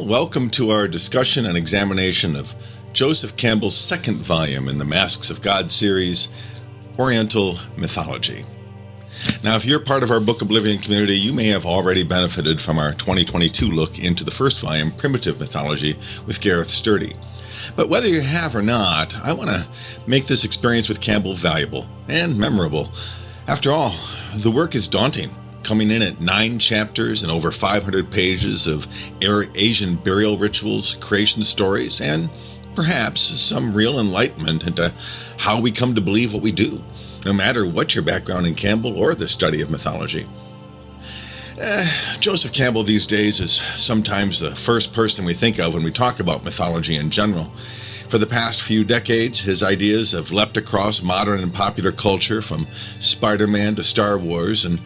welcome to our discussion and examination of Joseph Campbell's second volume in the Masks of God series, Oriental Mythology. Now, if you're part of our Book Oblivion community, you may have already benefited from our 2022 look into the first volume, Primitive Mythology, with Gareth Sturdy. But whether you have or not, I want to make this experience with Campbell valuable and memorable. After all, the work is daunting, coming in at 9 chapters and over 500 pages of Asian burial rituals, creation stories, and perhaps some real enlightenment into how we come to believe what we do, no matter what your background in Campbell or the study of mythology. Joseph Campbell these days is sometimes the first person we think of when we talk about mythology in general. For the past few decades, his ideas have leapt across modern and popular culture, from Spider-Man to Star Wars, and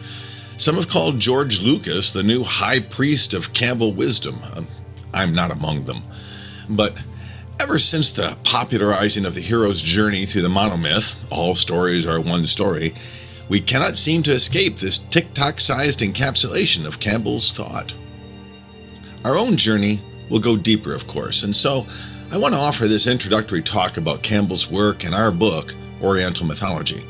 some have called George Lucas the new high priest of Campbell wisdom. I'm not among them. But ever since the popularizing of the hero's journey through the monomyth, all stories are one story, we cannot seem to escape this tic-tac-sized encapsulation of Campbell's thought. Our own journey will go deeper, of course, and so I want to offer this introductory talk about Campbell's work and our book, Oriental Mythology.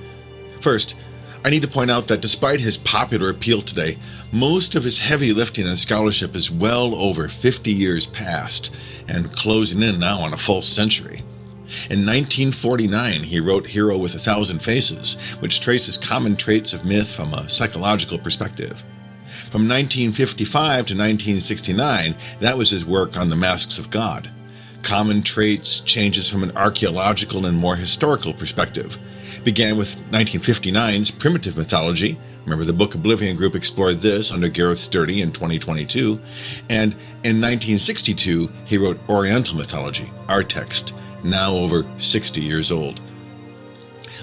First, I need to point out that despite his popular appeal today, most of his heavy lifting and scholarship is well over 50 years past and closing in now on a full century. In 1949, he wrote Hero with 1,000 Faces, which traces common traits of myth from a psychological perspective. From 1955 to 1969, that was his work on the Masks of God. Common traits changes from an archaeological and more historical perspective. Began with 1959's Primitive Mythology. Remember, the Book Oblivion group explored this under Gareth Sturdy in 2022. And in 1962, he wrote Oriental Mythology, our text, now over 60 years old.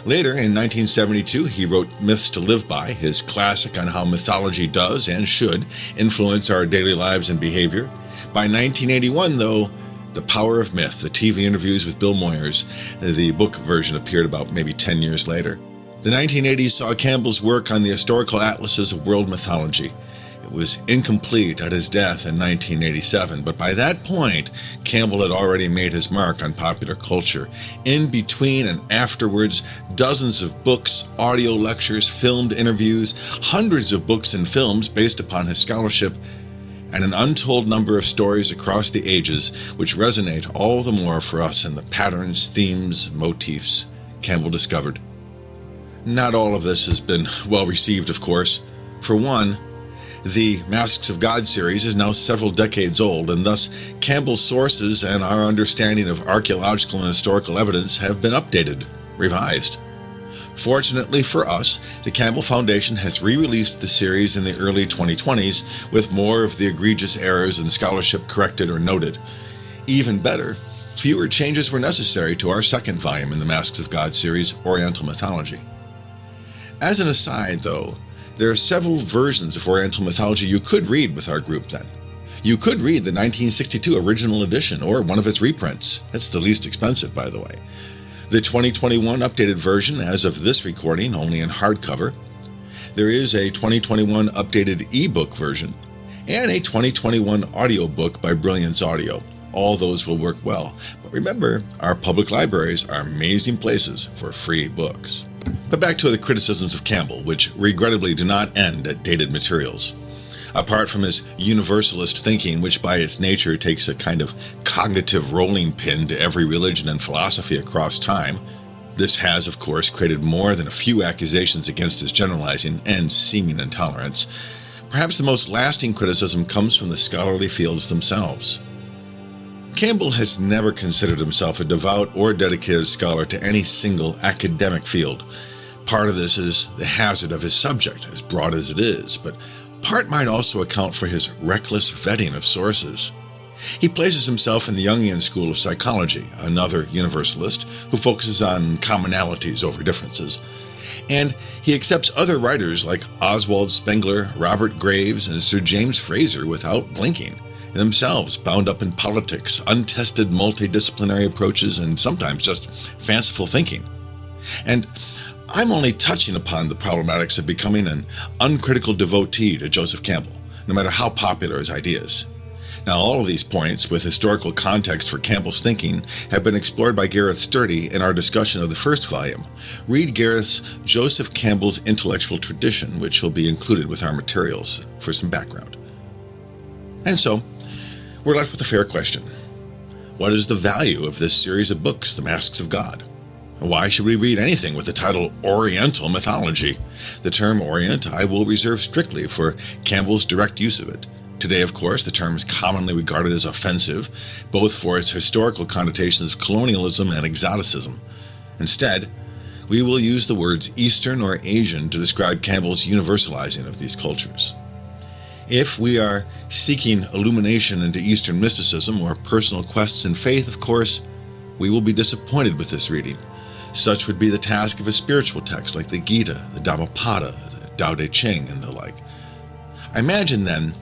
Later, in 1972, he wrote Myths to Live By, his classic on how mythology does and should influence our daily lives and behavior. By 1981, though, The Power of Myth, the TV interviews with Bill Moyers, the book version appeared about maybe 10 years later. The 1980s saw Campbell's work on the historical atlases of world mythology. It was incomplete at his death in 1987, but by that point, Campbell had already made his mark on popular culture. In between and afterwards, dozens of books, audio lectures, filmed interviews, hundreds of books and films based upon his scholarship, and an untold number of stories across the ages which resonate all the more for us in the patterns, themes, motifs Campbell discovered. Not all of this has been well received, of course. For one, the Masks of God series is now several decades old, and thus Campbell's sources and our understanding of archaeological and historical evidence have been updated, revised. Fortunately for us, the Campbell Foundation has re-released the series in the early 2020s with more of the egregious errors in scholarship corrected or noted. Even better, fewer changes were necessary to our second volume in the Masks of God series, Oriental Mythology. As an aside, though, there are several versions of Oriental Mythology you could read with our group then. You could read the 1962 original edition or one of its reprints. That's the least expensive, by the way. The 2021 updated version, as of this recording, only in hardcover. There is a 2021 updated ebook version and a 2021 audiobook by Brilliance Audio. All those will work well. But remember, our public libraries are amazing places for free books. But back to the criticisms of Campbell, which regrettably do not end at dated materials. Apart from his universalist thinking, which by its nature takes a kind of cognitive rolling pin to every religion and philosophy across time, this has, of course, created more than a few accusations against his generalizing and seeming intolerance. Perhaps the most lasting criticism comes from the scholarly fields themselves. Campbell has never considered himself a devout or dedicated scholar to any single academic field. Part of this is the hazard of his subject, as broad as it is, but part might also account for his reckless vetting of sources. He places himself in the Jungian school of psychology, another universalist who focuses on commonalities over differences. And he accepts other writers like Oswald Spengler, Robert Graves, and Sir James Fraser without blinking, themselves bound up in politics, untested multidisciplinary approaches, and sometimes just fanciful thinking. And I'm only touching upon the problematics of becoming an uncritical devotee to Joseph Campbell, no matter how popular his ideas. Now, all of these points, with historical context for Campbell's thinking, have been explored by Gareth Sturdy in our discussion of the first volume. Read Gareth's Joseph Campbell's Intellectual Tradition, which will be included with our materials for some background. And so, we're left with a fair question. What is the value of this series of books, The Masks of God? Why should we read anything with the title Oriental Mythology? The term Orient I will reserve strictly for Campbell's direct use of it. Today, of course, the term is commonly regarded as offensive, both for its historical connotations of colonialism and exoticism. Instead, we will use the words Eastern or Asian to describe Campbell's universalizing of these cultures. If we are seeking illumination into Eastern mysticism or personal quests in faith, of course, we will be disappointed with this reading. Such would be the task of a spiritual text like the Gita, the Dhammapada, the Tao Te Ching, and the like. I imagine, then,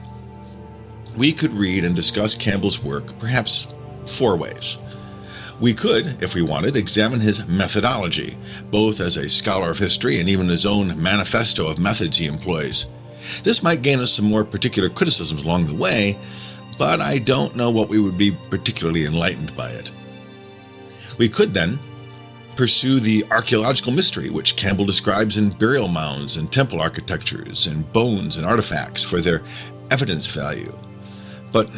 we could read and discuss Campbell's work perhaps 4 ways. We could, if we wanted, examine his methodology, both as a scholar of history and even his own manifesto of methods he employs. This might gain us some more particular criticisms along the way, but I don't know what we would be particularly enlightened by it. We could then pursue the archaeological mystery which Campbell describes in burial mounds and temple architectures and bones and artifacts for their evidence value. But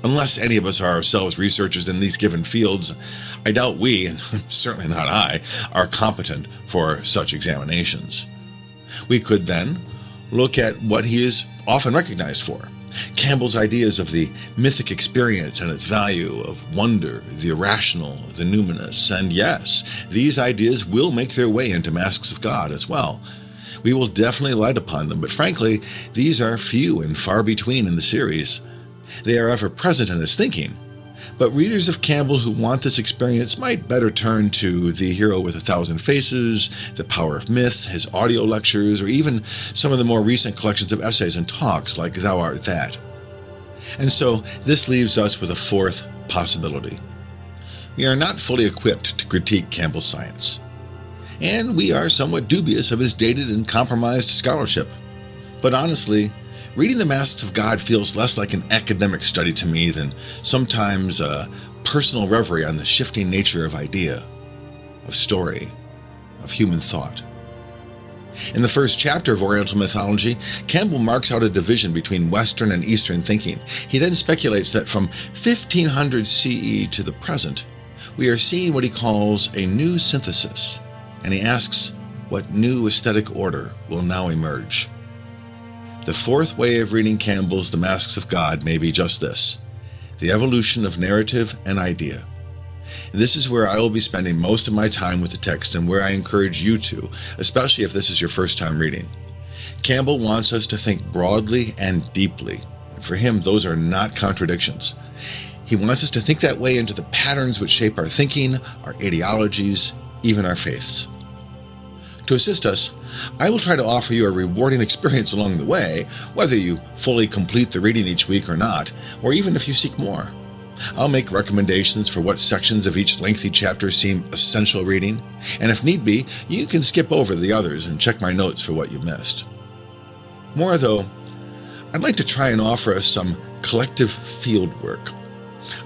unless any of us are ourselves researchers in these given fields, I doubt we, and certainly not I, are competent for such examinations. We could then look at what he is often recognized for, Campbell's ideas of the mythic experience and its value, of wonder, the irrational, the numinous, and yes, these ideas will make their way into Masks of God as well. We will definitely light upon them, but frankly, these are few and far between in the series. They are ever present in his thinking, but readers of Campbell who want this experience might better turn to The Hero with 1,000 Faces, The Power of Myth, his audio lectures, or even some of the more recent collections of essays and talks like Thou Art That. And so this leaves us with a 4th possibility. We are not fully equipped to critique Campbell's science, and we are somewhat dubious of his dated and compromised scholarship. But honestly, reading The Masks of God feels less like an academic study to me than sometimes a personal reverie on the shifting nature of idea, of story, of human thought. In the first chapter of Oriental Mythology, Campbell marks out a division between Western and Eastern thinking. He then speculates that from 1500 CE to the present, we are seeing what he calls a new synthesis, and he asks what new aesthetic order will now emerge. The 4th way of reading Campbell's The Masks of God may be just this: the evolution of narrative and idea. This is where I will be spending most of my time with the text and where I encourage you to, especially if this is your first time reading. Campbell wants us to think broadly and deeply. For him, those are not contradictions. He wants us to think that way into the patterns which shape our thinking, our ideologies, even our faiths. To assist us, I will try to offer you a rewarding experience along the way, whether you fully complete the reading each week or not, or even if you seek more. I'll make recommendations for what sections of each lengthy chapter seem essential reading, and if need be, you can skip over the others and check my notes for what you missed. More though, I'd like to try and offer us some collective field work,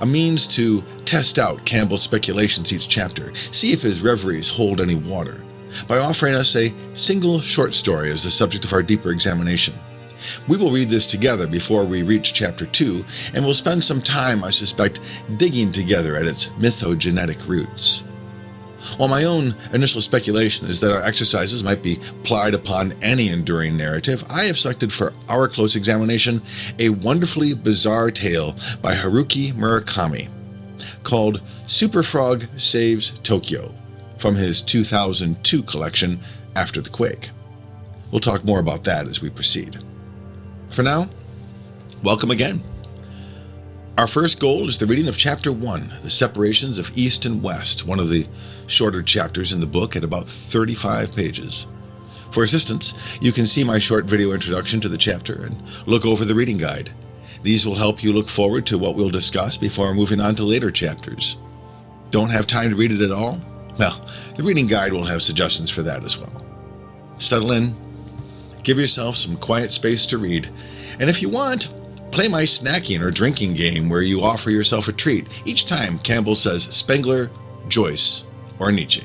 a means to test out Campbell's speculations each chapter, see if his reveries hold any water, by offering us a single short story as the subject of our deeper examination. We will read this together before we reach chapter 2, and we'll spend some time, I suspect, digging together at its mythogenetic roots. While my own initial speculation is that our exercises might be applied upon any enduring narrative, I have selected for our close examination a wonderfully bizarre tale by Haruki Murakami called Super Frog Saves Tokyo, from his 2002 collection, After the Quake. We'll talk more about that as we proceed. For now, welcome again. Our first goal is the reading of Chapter 1, The Separations of East and West, one of the shorter chapters in the book at about 35 pages. For assistance, you can see my short video introduction to the chapter and look over the reading guide. These will help you look forward to what we'll discuss before moving on to later chapters. Don't have time to read it at all? Well, the reading guide will have suggestions for that as well. Settle in, give yourself some quiet space to read, and if you want, Play my snacking or drinking game where you offer yourself a treat. Each time, Campbell says Spengler, Joyce, or Nietzsche.